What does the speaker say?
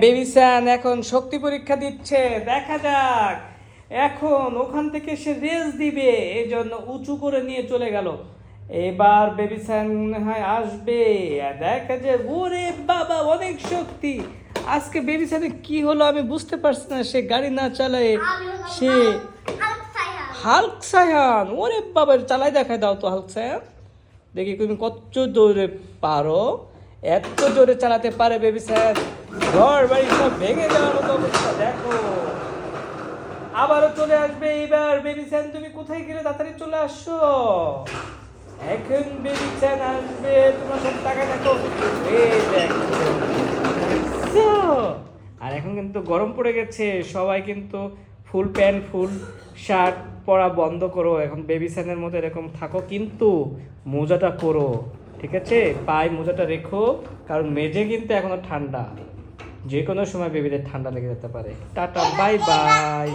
বেবিসান এখন শক্তি পরীক্ষা দিচ্ছে, দেখা যাক এখন ওখান থেকে সে রেস দিবে, এই জন্য উঁচু করে নিয়ে চলে গেল। এবার বেবিসান মনে হয় আসবে, আর দেখা যায় ওরে বাবা অনেক শক্তি। আজকে বেবিসানের কি হলো আমি বুঝতে পারছি না, সে গাড়ি না চালায় সে হাল্ক সায়ান। ওরে বাবা চালাই দেখায় দাও তো হাল্ক সায়ান, দেখি তুমি কত জোরে পারো। এত জোরে চালাতে পারে বেবিসান, ঘর বাড়ি সব ভেঙে যাওয়ার মতো অবস্থা। দেখো আবারও চলে আসবে। এবার বেবিসান তুমি কোথায় গেলে, তাড়াতাড়ি চলে আসছো। এখন বেবিসান আসবে, তোমার সব টাকা দেখো। এই দেখো, আর এখন কিন্তু গরম পড়ে গেছে, সবাই কিন্তু ফুল প্যান্ট ফুল শার্ট পরা বন্ধ করো। এখন বেবিসানের মতো এরকম থাকো, কিন্তু মোজাটা করো, ঠিক আছে? পায়ে মোজাটা রেখো, কারণ মেঝে কিন্তু এখনো ঠান্ডা, যে কোনো সময় বেবিদের ঠান্ডা লেগে যেতে পারে। Tata, bye bye.